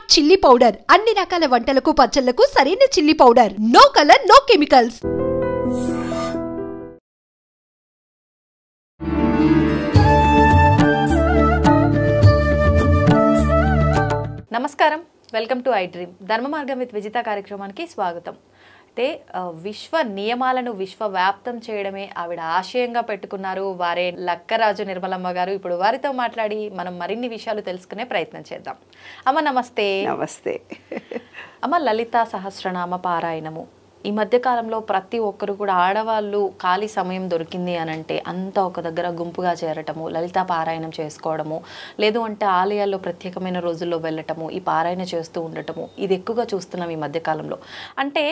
Smart chilli powder అన్ని రకాల వంటలకు పచ్చళ్లకు సరైన chilli powder. No colour, no chemicals. నమస్కారం, welcome to I dream. Dharma Margam with Vijitha కార్యక్రమానికి స్వాగతం. అయితే విశ్వ నియమాలను విశ్వవ్యాప్తం చేయడమే ఆవిడ ఆశయంగా పెట్టుకున్నారు వారే లక్కరాజు నిర్మలమ్మ గారు. ఇప్పుడు వారితో మాట్లాడి మనం మరిన్ని విషయాలు తెలుసుకునే ప్రయత్నం చేద్దాం. అమ్మ నమస్తే. నమస్తే అమ్మ, లలితా సహస్రనామ పారాయణము ఈ మధ్యకాలంలో ప్రతి ఒక్కరు కూడా ఆడవాళ్ళు ఖాళీ సమయం దొరికింది అని అంటే అంతా ఒక దగ్గర గుంపుగా చేరటము, లలితా పారాయణం చేసుకోవడము, లేదు అంటే ఆలయాల్లో ప్రత్యేకమైన రోజుల్లో వెళ్ళటము, ఈ పారాయణ చేస్తూ ఉండటము, ఇది ఎక్కువగా చూస్తున్నాం ఈ మధ్యకాలంలో. అంటే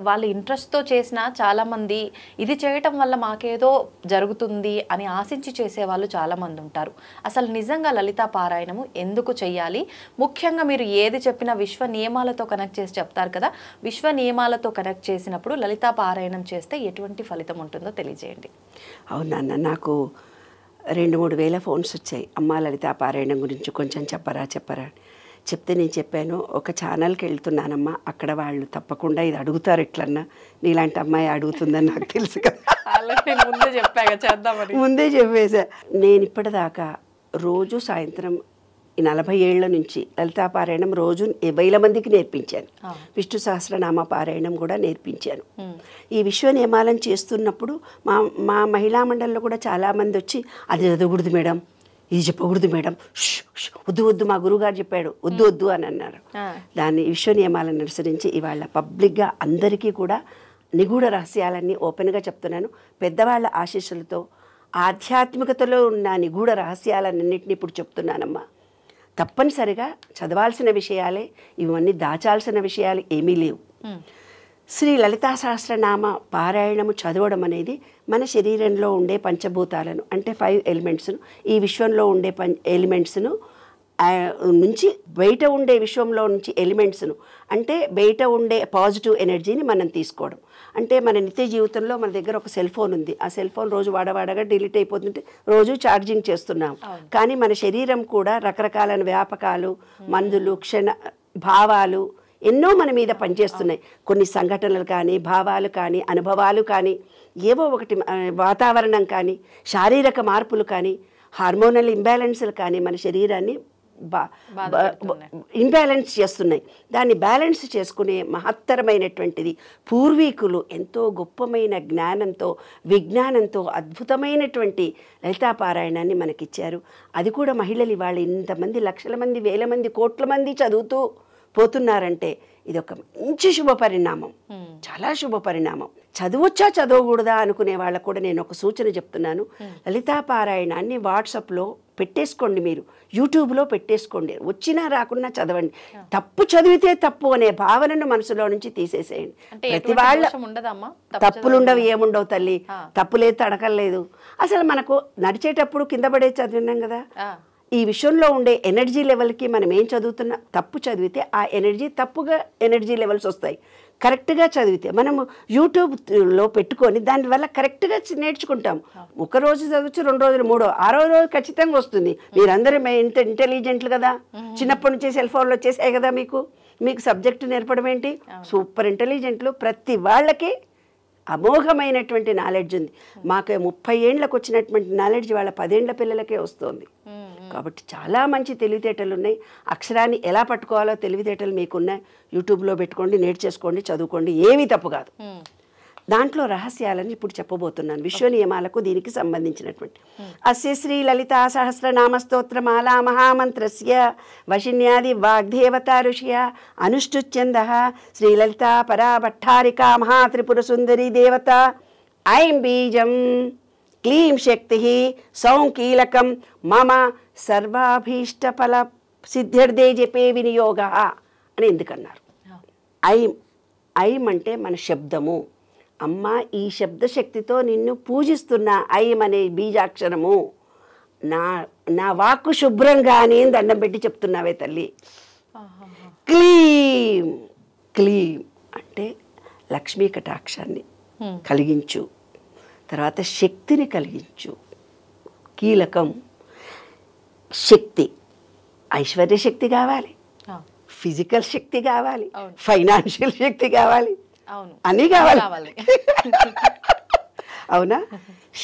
వాళ్ళ ఇంట్రెస్ట్తో చేసిన చాలామంది ఇది చేయటం వల్ల మాకేదో జరుగుతుంది అని ఆశించి చేసేవాళ్ళు చాలామంది ఉంటారు. అసలు నిజంగా లలితా పారాయణము ఎందుకు చేయాలి? ముఖ్యంగా మీరు ఏది చెప్పినా విశ్వ నియమాలతో కనెక్ట్ చేసి చెప్తారు కదా, విశ్వ నియమాలతో కనెక్ట్ చేసినప్పుడు లలితా పారాయణం చేస్తే ఎటువంటి ఫలితం ఉంటుందో తెలియజేయండి. అవునన్న, నాకు 2-3 వేల ఫోన్స్ వచ్చాయి. అమ్మ లలితా పారాయణం గురించి కొంచెం చెప్పరా చెప్తే నేను చెప్పాను, ఒక ఛానల్కి వెళ్తున్నానమ్మా, అక్కడ వాళ్ళు తప్పకుండా ఇది అడుగుతారు, ఎట్లన్నా నీలాంటి అమ్మాయి అడుగుతుందని నాకు తెలుసు కదా, ముందే చెప్పేసా. నేను ఇప్పటిదాకా రోజు సాయంత్రం 40 ఏళ్ల నుంచి లలితా పారాయణం రోజు 1000 మందికి నేర్పించాను. విష్ణు సహస్రనామ పారాయణం కూడా నేర్పించాను. ఈ విశ్వ నియమాలను చేస్తున్నప్పుడు మా మహిళా మండలిలో కూడా చాలామంది వచ్చి అది చదవకూడదు మేడం, ఇది చెప్పకూడదు మేడం, వద్దు మా గురువుగారు చెప్పాడు, వద్దు అని అన్నారు. దాన్ని విశ్వ నియమాలను అనుసరించి ఇవాళ పబ్లిక్గా అందరికీ కూడా నిగూఢ రహస్యాలన్నీ ఓపెన్గా చెప్తున్నాను. పెద్దవాళ్ళ ఆశీస్సులతో ఆధ్యాత్మికతలో ఉన్న నిగూఢ రహస్యాలన్నింటినీ ఇప్పుడు చెప్తున్నానమ్మా. తప్పనిసరిగా చదవాల్సిన విషయాలే, ఇవన్నీ దాచాల్సిన విషయాలు ఏమీ లేవు. శ్రీ లలితా సహస్రనామ పారాయణము చదవడం అనేది మన శరీరంలో ఉండే పంచభూతాలను అంటే 5 ఎలిమెంట్స్ను, ఈ విశ్వంలో ఉండే ఎలిమెంట్స్ను నుంచి బయట ఉండే విశ్వంలో నుంచి ఎలిమెంట్స్ను అంటే బయట ఉండే పాజిటివ్ ఎనర్జీని మనం తీసుకోవడం. అంటే మన నిత్య జీవితంలో మన దగ్గర ఒక సెల్ ఫోన్ ఉంది, ఆ సెల్ ఫోన్ రోజు వాడగా డిలీట్ అయిపోతుంటే రోజు ఛార్జింగ్ చేస్తున్నాం. కానీ మన శరీరం కూడా రకరకాల వ్యాపకాలు, మందులు, భావాలు ఎన్నో మన మీద పనిచేస్తున్నాయి. కొన్ని సంఘటనలు కానీ, భావాలు కానీ, అనుభవాలు కానీ, ఏవో ఒకటి వాతావరణం కానీ, శారీరక మార్పులు కానీ, హార్మోనల్ ఇంబ్యాలెన్స్లు కానీ మన శరీరాన్ని ఇంబ్యాలెన్స్ చేస్తున్నాయి. దాన్ని బ్యాలెన్స్ చేసుకునే మహత్తరమైనటువంటిది పూర్వీకులు ఎంతో గొప్పమైన జ్ఞానంతో, విజ్ఞానంతో అద్భుతమైనటువంటి లలితా పారాయణాన్ని మనకిచ్చారు. అది కూడా మహిళలు ఇవాళ ఇంతమంది లక్షల మంది, వేల మంది, కోట్ల మంది చదువుతూ పోతున్నారంటే ఇది ఒక మంచి శుభ పరిణామం, చాలా శుభ పరిణామం. చదవచ్చా చదవకూడదా అనుకునే వాళ్ళకు కూడా నేను ఒక సూచన చెప్తున్నాను. లలితా పారాయణాన్ని వాట్సాప్లో పెట్టేసుకోండి, మీరు యూట్యూబ్లో పెట్టేసుకోండి, వచ్చినా రాకున్నా చదవండి. తప్పు చదివితే తప్పు అనే భావనను మనసులో నుంచి తీసేసేయండి. ప్రతి వాళ్ళ తప్పులుండవు, ఏముండవు తల్లి, తప్పులేదు తడకలేదు. అసలు మనకు నడిచేటప్పుడు కింద పడే చదివినాం కదా, ఈ విషయంలో ఉండే ఎనర్జీ లెవెల్కి మనం ఏం చదువుతున్నా తప్పు చదివితే ఆ ఎనర్జీ తప్పుగా ఎనర్జీ లెవెల్స్ వస్తాయి. కరెక్ట్గా చదివితే మనము యూట్యూబ్లో పెట్టుకొని దానివల్ల కరెక్ట్గా నేర్చుకుంటాం. ఒక రోజు చదవచ్చు, 2 రోజులు, 3, 6వ రోజు ఖచ్చితంగా వస్తుంది. మీరందరూ ఇంత ఇంటెలిజెంట్లు కదా, చిన్నప్పటి నుంచి సెల్ ఫోన్లో వచ్చేసాయి కదా, మీకు సబ్జెక్టు నేర్పడం ఏంటి, సూపర్ ఇంటెలిజెంట్లు. ప్రతి వాళ్ళకి అమోఘమైనటువంటి నాలెడ్జ్ ఉంది. మాకు 30 ఏళ్ళకు వచ్చినటువంటి నాలెడ్జ్ వాళ్ళ 10 ఏళ్ల పిల్లలకే వస్తుంది. కాబట్టి చాలా మంచి తెలివితేటలు ఉన్నాయి. అక్షరాన్ని ఎలా పట్టుకోవాలో తెలివితేటలు మీకున్నాయి. యూట్యూబ్లో పెట్టుకోండి, నేర్చేసుకోండి, చదువుకోండి, ఏమీ తప్పు కాదు. దాంట్లో రహస్యాలని ఇప్పుడు చెప్పబోతున్నాను, విశ్వ నియమాలకు దీనికి సంబంధించినటువంటి. అస్య శ్రీ లలితా సహస్రనామ స్తోత్రమాలా మహామంత్రస్య వశిన్యాది వాగ్దేవతా ఋషియ అనుష్ఠుచ్ఛందః శ్రీ లలితా పరా భట్టారికా మహాత్రిపుర సుందరి దేవత ఐం బీజం క్లీం శక్తి సౌం కీలకం మమ సర్వాభీష్టఫల సిద్ధ్యర్థే జపే వినియోగ అని ఎందుకన్నారు? ఐం అంటే మన శబ్దము. అమ్మ, ఈ శబ్దశక్తితో నిన్ను పూజిస్తున్నా, ఐం అనే బీజాక్షరము నా వాక్కు శుభ్రంగానే దండం పెట్టి చెప్తున్నావే తల్లి. క్లీం అంటే లక్ష్మీ కటాక్షాన్ని కలిగించు, తర్వాత శక్తిని కలిగించు. కీలకం శక్తి, ఐశ్వర్య శక్తి కావాలి, ఫిజికల్ శక్తి కావాలి, ఫైనాన్షియల్ శక్తి కావాలి, అవును అన్నీ కావాలి. కావాలి. అవునా?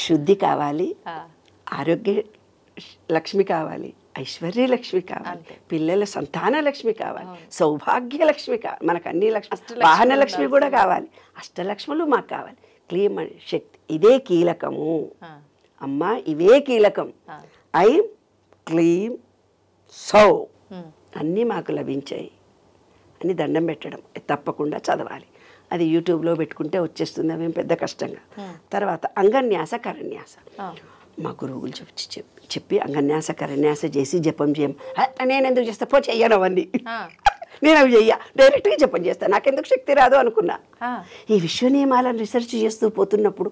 శుద్ధి కావాలి, ఆరోగ్య లక్ష్మి కావాలి, ఐశ్వర్య లక్ష్మి కావాలి, పిల్లల సంతాన లక్ష్మి కావాలి, సౌభాగ్య లక్ష్మి కావాలి, మనకు అన్ని లక్ష్మి, వాహన లక్ష్మి కూడా కావాలి, అష్టలక్ష్ములు మాకు కావాలి. క్లీం శక్తి ఇదే కీలకము అమ్మా, ఇవే కీలకం. ఐం క్లీం సౌ అన్నీ మాకు లభించాయి అని దండం పెట్టడం తప్పకుండా చదవాలి. అది యూట్యూబ్లో పెట్టుకుంటే వచ్చేస్తుంది, అవేం పెద్ద కష్టంగా. తర్వాత అంగన్యాస కరన్యాస మా గురువులు చెప్పి అంగన్యాస కరన్యాస చేసి జపం చేయం. నేను ఎందుకు చేస్తా, పో చెయ్యను అవన్నీ, నేను అవి చెయ్య, డైరెక్ట్గా జపం చేస్తాను, నాకెందుకు శక్తి రాదు అనుకున్నా. ఈ విశ్వ నియమాలను రీసెర్చ్ చేస్తూ పోతున్నప్పుడు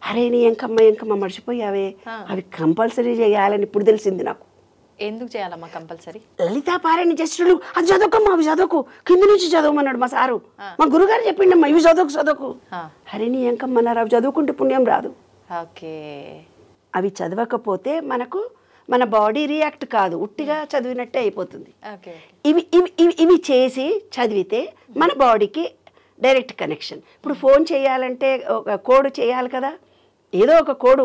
అరే నీ ఎంకమ్మ మర్చిపోయావే, అవి కంపల్సరీ చేయాలని ఇప్పుడు తెలిసింది నాకు. ఎందుకు చేయాలమ్మా కంపల్సరీ? లలితా పారాయణ చేస్తుడు, అది చదువుకోమ్మా, అవి చదువుకు, కింద నుంచి చదవమన్నాడు మా సారు, మా గురుగారు చెప్పిండమ్మా ఇవి చదువుకు. అరే నీ ఎంకమ్మన్నారు, అవి చదువుకుంటే పుణ్యం రాదు. ఓకే, అవి చదవకపోతే మనకు మన బాడీ రియాక్ట్ కాదు, ఉట్టిగా చదివినట్టే అయిపోతుంది. ఇవి ఇవి ఇవి ఇవి చేసి చదివితే మన బాడీకి డైరెక్ట్ కనెక్షన్. ఇప్పుడు ఫోన్ చేయాలంటే ఒక కోడ్ చేయాలి కదా, ఏదో ఒక కోడు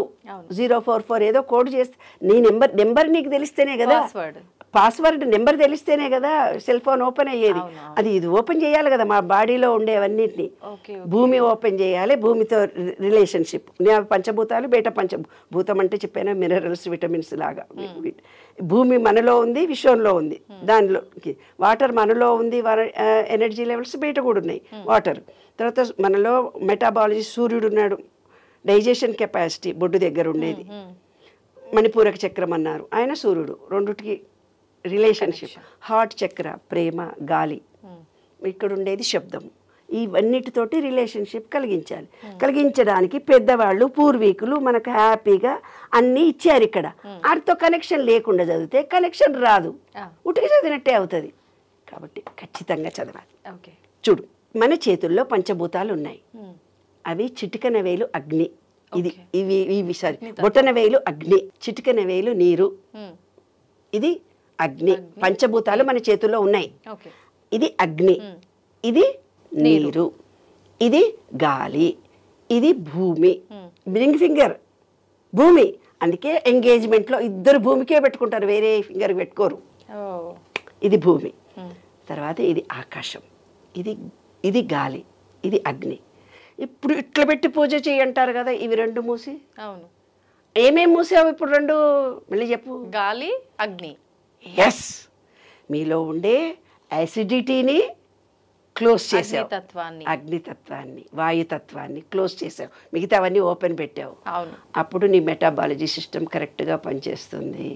044 ఏదో కోడ్ చేస్తే నీ నెంబర్ నీకు తెలిస్తేనే కదా, పాస్వర్డ్ నెంబర్ తెలిస్తేనే కదా సెల్ ఫోన్ ఓపెన్ అయ్యేది. అది ఇది ఓపెన్ చేయాలి కదా మా బాడీలో ఉండేవన్నిటిని. భూమి ఓపెన్ చేయాలి, భూమితో రిలేషన్షిప్, పంచభూతాలు బయట పంచభూతం అంటే చెప్పాను, మినరల్స్ విటమిన్స్ లాగా. భూమి మనలో ఉంది, విశ్వంలో ఉంది, దానిలోకి వాటర్ మనలో ఉంది, ఎనర్జీ లెవెల్స్ బయట కూడా ఉన్నాయి వాటర్. తర్వాత మనలో మెటాబాలజీ, సూర్యుడు ఉన్నాడు, డైజెషన్ కెపాసిటీ బొడ్డు దగ్గర ఉండేది, మణిపూరక చక్రం అన్నారు, ఆయన సూర్యుడు, రెండుటికి రిలేషన్షిప్. హార్ట్ చక్ర ప్రేమ, గాలి, ఇక్కడ ఉండేది శబ్దం. ఇవన్నిటితోటి రిలేషన్షిప్ కలిగించడానికి పెద్దవాళ్ళు పూర్వీకులు మనకు హ్యాపీగా అన్నీ ఇచ్చారు. ఇక్కడ వాటితో కనెక్షన్ లేకుండా చదివితే కనెక్షన్ రాదు, ఉటికి చదివినట్టే అవుతుంది. కాబట్టి ఖచ్చితంగా చదవాలి. చూడు, మన చేతుల్లో పంచభూతాలు ఉన్నాయి, అవి చిటికన వేలు అగ్ని, ఇది ఇవి సారీ బొటన వేలు అగ్ని, చిటికన వేలు నీరు, ఇది అగ్ని. పంచభూతాలు మన చేతుల్లో ఉన్నాయి, ఇది అగ్ని, ఇది నీరు, ఇది గాలి, ఇది భూమి. రింగ్ ఫింగర్ భూమి, అందుకే ఎంగేజ్మెంట్లో ఇద్దరు భూమికే పెట్టుకుంటారు, వేరే ఫింగర్ పెట్టుకోరు. ఇది భూమి. తర్వాత ఇది ఆకాశం, ఇది గాలి, ఇది అగ్ని. ఇప్పుడు ఇట్లా పెట్టి పూజ చేయంటారు కదా, ఇవి రెండు మూసి. అవును, ఏమేమి మూసావు ఇప్పుడు రెండు మళ్ళీ చెప్పు. గాలి, అగ్ని. ఎస్, మీలో ఉండే యాసిడిటీని క్లోజ్ చేసావు, అగ్నితత్వాన్ని, వాయుతత్వాన్ని క్లోజ్ చేసావు, మిగతావన్నీ ఓపెన్ పెట్టావు. అవును, అప్పుడు నీ మెటాబాలజీ సిస్టమ్ కరెక్ట్గా పనిచేస్తుంది.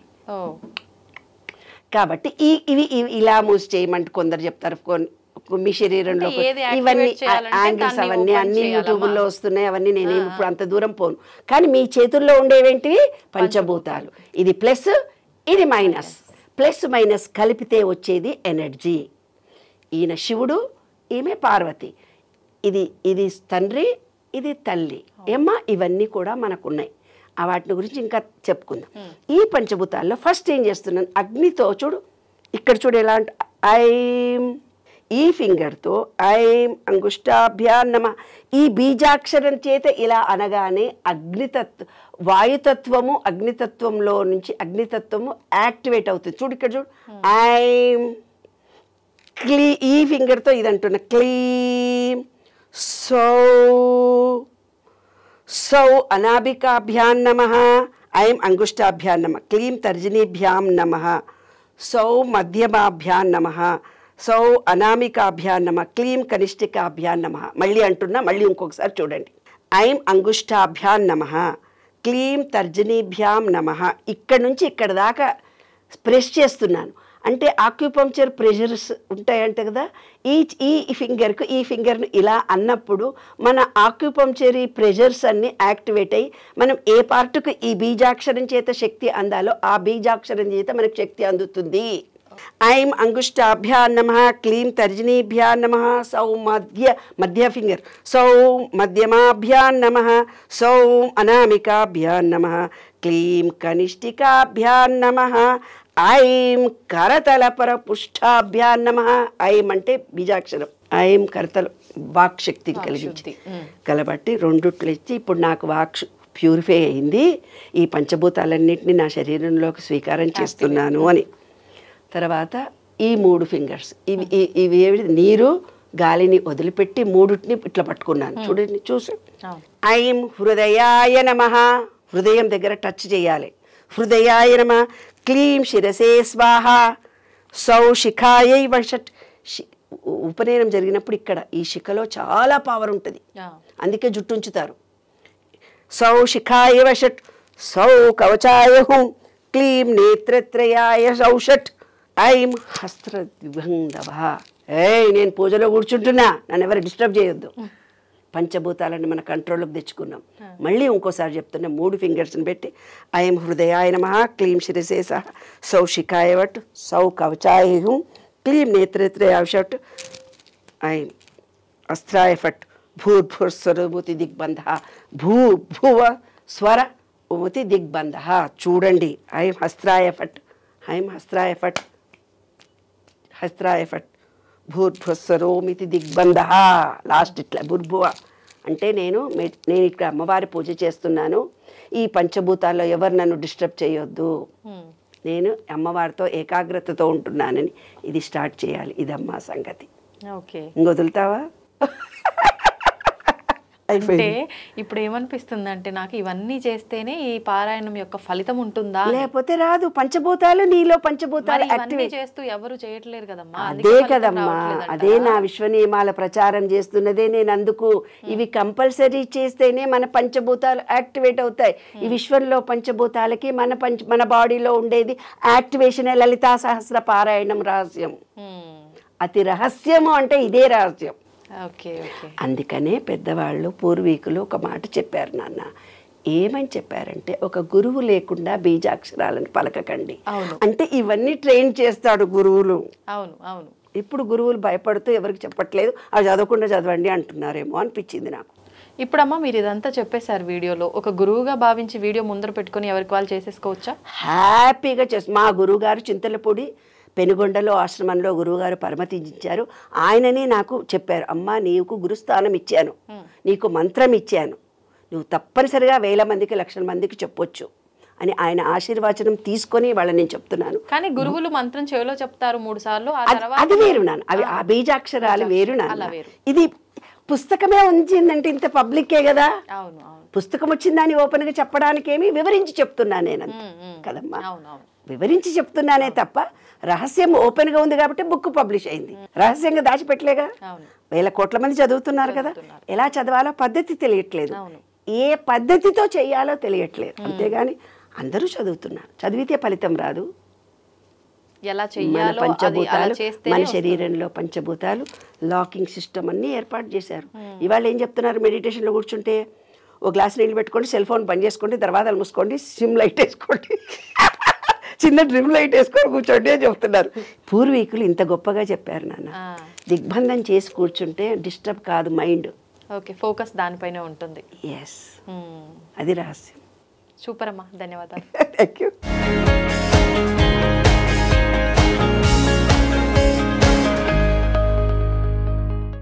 కాబట్టి ఇవి ఇలా మూసి చేయమంటే కొందరు చెప్తారు, మీ శరీరంలో ఇవన్నీ యాంగిల్స్ అవన్నీ అన్ని యూట్యూబ్లో వస్తున్నాయి, అవన్నీ నేనేమి ఇప్పుడు అంత దూరం పోను. కానీ మీ చేతుల్లో ఉండేవేంటివి పంచభూతాలు, ఇది ప్లస్ ఇది మైనస్, ప్లస్ మైనస్ కలిపితే వచ్చేది ఎనర్జీ. ఈయన శివుడు, ఈమె పార్వతి, ఇది తండ్రి, ఇది తల్లి. ఏమ్మా ఇవన్నీ కూడా మనకున్నాయి, వాటి గురించి ఇంకా చెప్పుకుందాం. ఈ పంచభూతాల్లో ఫస్ట్ ఏం చేస్తున్నాను, అగ్నితో చూడు, ఇక్కడ చూడు ఎలా అంటే ఐం, ఈ ఫింగర్తో ఐం అంగుష్టాభ్యాం నమః, ఈ బీజాక్షరం చేత ఇలా అనగానే వాయుతత్వము అగ్నితత్వంలో నుంచి అగ్నితత్వము యాక్టివేట్ అవుతుంది. చూడు ఇక్కడ చూడు, ఐం ఈ ఫింగర్తో ఇది అంటున్నా, క్లీం సౌ అనాభికాభ్యాం నమః, ఐం అంగుష్టాభ్యాం నమః, క్లీం తర్జనీభ్యాం నమః, సౌ మధ్యమాభ్యాం నమః, సౌ అనామికాభ్యాం నమః, క్లీం కనిష్ఠికాభ్యాం నమః. మళ్ళీ అంటున్నా, మళ్ళీ ఇంకొకసారి చూడండి. ఐం అంగుష్టాభ్యాం నమః, క్లీం తర్జనీభ్యాం నమః. ఇక్కడ నుంచి ఇక్కడ దాకా ప్రెస్ చేస్తున్నాను, అంటే ఆక్యుపంక్చర్ ప్రెషర్స్ ఉంటాయంట కదా, ఈ ఫింగర్ను ఇలా అన్నప్పుడు మన ఆక్యుపంక్చరీ ప్రెషర్స్ అన్నీ యాక్టివేట్ అయ్యి మనం ఏ పార్ట్కు ఈ బీజాక్షరం చేత శక్తి అందాలో ఆ బీజాక్షరం చేత మనకు శక్తి అందుతుంది. ఐం అంగుష్టాభ్యాం నమః, క్లీం తర్జనీభ్యాం నమః, సౌ మధ్య ఫింగర్, సౌ మధ్యమాభ్యాం నమః, సౌ అనామికాభ్యాం నమః, క్లీం కనిష్ఠికాభ్యాం నమః, ఐం కరతలపర పుష్టాభ్యాం నమః. ఐం అంటే బీజాక్షరం, ఐం కరతల వాక్ శక్తిని కలిగించి కలబట్టి రెండుట్లు ఇచ్చి ఇప్పుడు నాకు వాక్ ప్యూరిఫై అయింది, ఈ పంచభూతాలన్నింటినీ నా శరీరంలోకి స్వీకారం చేస్తున్నాను అని. తర్వాత ఈ 3 ఫింగర్స్ ఇవి నీరు గాలిని వదిలిపెట్టి మూడుటిని ఇట్లా పట్టుకున్నాను. చూడండి చూసి ఐం హృదయాయ నమః. హృదయం దగ్గర టచ్ చేయాలి. హృదయాయ నమః. క్లీం శిరసే స్వాహ. సౌ శిఖాయై వషట్. ఉపనయనం జరిగినప్పుడు ఇక్కడ ఈ శిఖలో చాలా పవర్ ఉంటుంది, అందుకే జుట్టు ఉంచుతారు. సౌ శిఖాయ వషట్. సౌ కవచాయ హుం. క్లీం నేత్రత్రయాయ సౌషట్. ఐం హస్త్రద్విభంధవ. నేను పూజలో కూర్చుంటున్నా, నన్ను ఎవరు డిస్టర్బ్ చేయొద్దు. పంచభూతాలను మన కంట్రోల్లోకి తెచ్చుకున్నాం. మళ్ళీ ఇంకోసారి చెప్తున్నా, 3 ఫింగర్స్ని పెట్టి ఐం హృదయాయ నమః. క్లీం శిరసే సహ. సౌ శిఖాయ వట్. సౌ కవచాయ హుం. క్లీం నేత్రత్రయాయ షట్. ఐం అస్త్రాయ ఫట్. భూర్భుస్వరముతి దిగ్బంధ. భూ భువ స్వర ఉముతి దిగ్బంధ. చూడండి, ఐం హస్త్రాయ ఫట్. ఐం హస్త్రాయ ఫట్. హస్త్రాయ ఫట్. భూర్భుస్వరోమితి దిగ్బంధ. లాస్ట్ ఇట్లా భూర్భువ అంటే నేను ఇక్కడ అమ్మవారి పూజ చేస్తున్నాను, ఈ పంచభూతాల్లో ఎవరు నన్ను డిస్టర్బ్ చేయొద్దు, నేను అమ్మవారితో ఏకాగ్రతతో ఉంటున్నానని ఇది స్టార్ట్ చేయాలి. ఇదమ్మా సంగతి. ఇంకొదులుతావా? అంటే ఇప్పుడు ఏమనిపిస్తుంది అంటే, నాకు ఇవన్నీ చేస్తేనే ఈ పారాయణం యొక్క ఫలితం ఉంటుందా, లేకపోతే రాదు. పంచభూతాలు నీలో పంచభూతాలు యాక్టివేట్ చేస్తూ ఎవరు చేయట్లేరు కదమ్మా. అదే కదమ్మా, అదే నా విశ్వ నియమాల ప్రచారం చేస్తున్నదే నేను. అందుకు ఇవి కంపల్సరీ చేస్తేనే మన పంచభూతాలు యాక్టివేట్ అవుతాయి. ఈ విశ్వంలో పంచభూతాలకి మన బాడీలో ఉండేది యాక్టివేషన్. లలితా సహస్ర పారాయణం రహస్యం, అతి రహస్యము అంటే ఇదే రహస్యం. అందుకనే పెద్దవాళ్ళు పూర్వీకులు ఒక మాట చెప్పారు నాన్న. ఏమని చెప్పారంటే, ఒక గురువు లేకుండా బీజాక్షరాలను పలకకండి అంటే ఇవన్నీ ట్రైన్ చేస్తాడు గురువులు. అవును అవును. ఇప్పుడు గురువులు భయపడుతూ ఎవరికి చెప్పట్లేదు, అది చదవకుండా చదవండి అంటున్నారేమో అనిపించింది నాకు. ఇప్పుడమ్మా మీరు ఇదంతా చెప్పేశారు వీడియోలో, ఒక గురువుగా భావించి వీడియో ముందర పెట్టుకుని ఎవరికి వాళ్ళు చేసేసుకోవచ్చా? హ్యాపీగా మా గురువు గారు చింతలపూడి పెనుగొండలో ఆశ్రమంలో గురువుగారు పరమతించారు. ఆయననే నాకు చెప్పారు, అమ్మా నీకు గురుస్థానం ఇచ్చాను, నీకు మంత్రం ఇచ్చాను, నువ్వు తప్పనిసరిగా 1000 మందికి 1,00,000 మందికి చెప్పొచ్చు అని ఆయన ఆశీర్వచనం తీసుకొని వాళ్ళని నేను చెప్తున్నాను. కానీ గురువులు మంత్రం చెవిలో చెప్తారు 3 సార్లు, అది వేరు నాన్న. అవి ఆ బీజాక్షరాలు వేరు నాన్న. ఇది పుస్తకమే ఉంచిందంటే ఇంత పబ్లిక్కే కదా. పుస్తకం వచ్చిందని ఓపెన్గా చెప్పడానికి ఏమి వివరించి చెప్తున్నాను నేను కదమ్మా. వివరించి చెప్తున్నానే తప్ప రహస్యం ఓపెన్గా ఉంది కాబట్టి బుక్ పబ్లిష్ అయింది. రహస్యంగా దాచిపెట్టలేగా. 1000 కోట్ల మంది చదువుతున్నారు కదా. ఎలా చదవాలో పద్ధతి తెలియట్లేదు, ఏ పద్ధతితో చెయ్యాలో తెలియట్లేదు. అంతేగాని అందరూ చదువుతున్నారు, చదివితే ఫలితం రాదు. మన పంచభూతాలు, మన శరీరంలో పంచభూతాలు లాకింగ్ సిస్టమ్ అన్నీ ఏర్పాటు చేశారు. ఇవాళ ఏం చెప్తున్నారు, మెడిటేషన్లో కూర్చుంటే ఓ గ్లాస్ నీళ్ళు పెట్టుకోండి, సెల్ ఫోన్ బంద్ చేసుకోండి, దర్వాజాలు మూసుకోండి, సిమ్ లైట్ వేసుకోండి, చిన్న డ్రిమ్ లైట్ వేసుకొని కూర్చోండి అని చెప్తున్నారు. పూర్వీకులు ఇంత గొప్పగా చెప్పారు నాన్న. దిగ్బంధం చేసి కూర్చుంటే డిస్టర్బ్ కాదు మైండ్. ఫోకస్ దానిపైనే ఉంటుంది. ఎస్, అది రహస్యం. సూపర్ అమ్మా, ధన్యవాదాలు. Thank you.